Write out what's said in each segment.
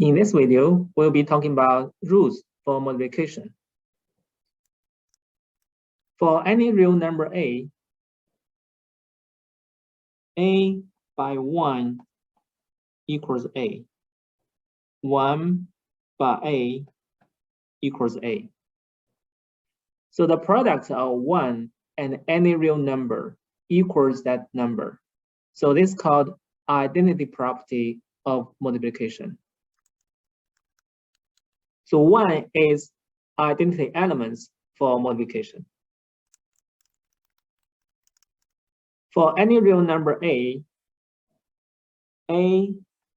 In this video, we'll be talking about rules for multiplication. For any real number a by 1 equals a. 1 by a equals a. So the product of 1 and any real number equals that number. So this is called identity property of multiplication. So 1 is identity elements for multiplication. For any real number a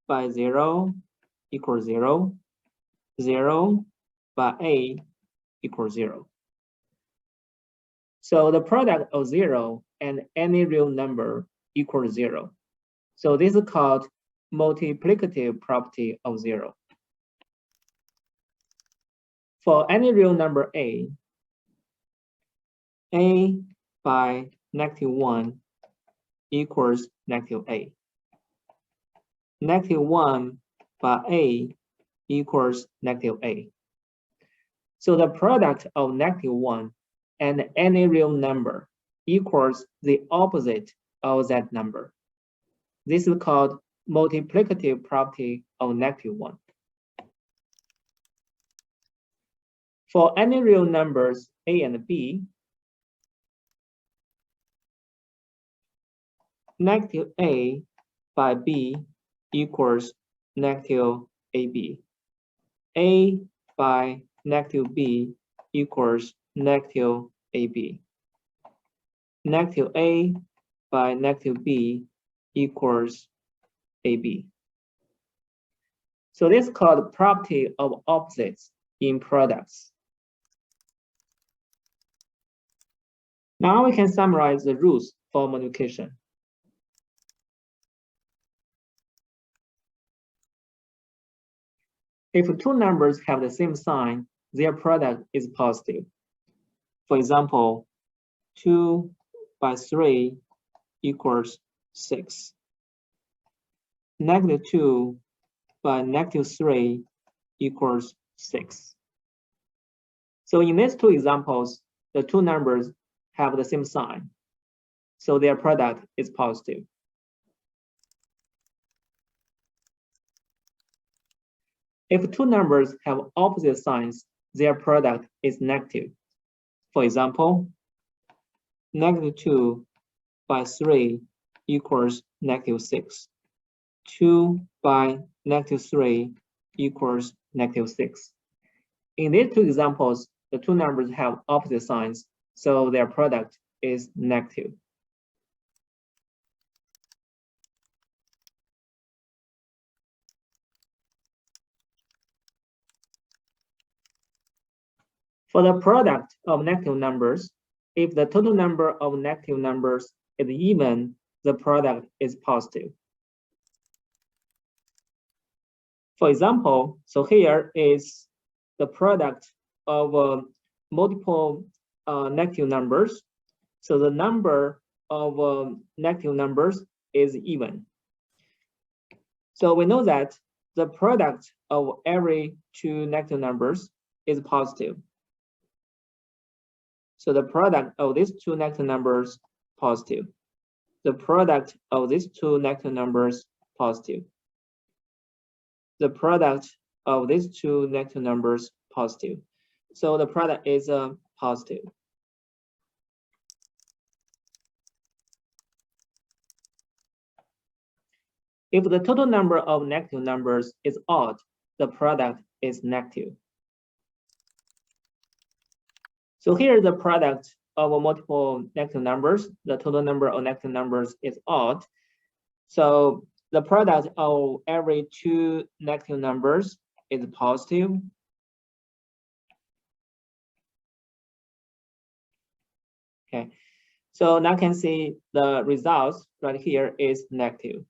by 0 equals 0, 0 by a equals 0. So the product of 0 and any real number equals 0. So this is called multiplicative property of 0. For any real number a by -1 equals -a. -1 by a equals -a. So the product of -1 and any real number equals the opposite of that number. This is called multiplicative property of -1. For any real numbers a and b, -a by b equals -ab. A by -b equals -ab. -a by -b equals ab. So this is called property of opposites in products. Now we can summarize the rules for multiplication. If two numbers have the same sign, their product is positive. For example, 2 by 3 equals 6. -2 by -3 equals 6. So in these two examples, the two numbers have the same sign. So their product is positive. If two numbers have opposite signs, their product is negative. For example, -2 by 3 equals -6. 2 by -3 equals -6. In these two examples, the two numbers have opposite signs, so their product is negative. For the product of negative numbers, if the total number of negative numbers is even, the product is positive. For example, so here is the product of multiple negative numbers. So the number of negative numbers is even. So we know that the product of every two negative numbers is positive. So the product of these two negative numbers, positive. The product of these two negative numbers, positive. The product of these two negative numbers, positive. So the product is positive. If the total number of negative numbers is odd, the product is negative. So here is the product of multiple negative numbers. The total number of negative numbers is odd. So the product of every two negative numbers is positive. Okay, so now you can see the results right here is negative.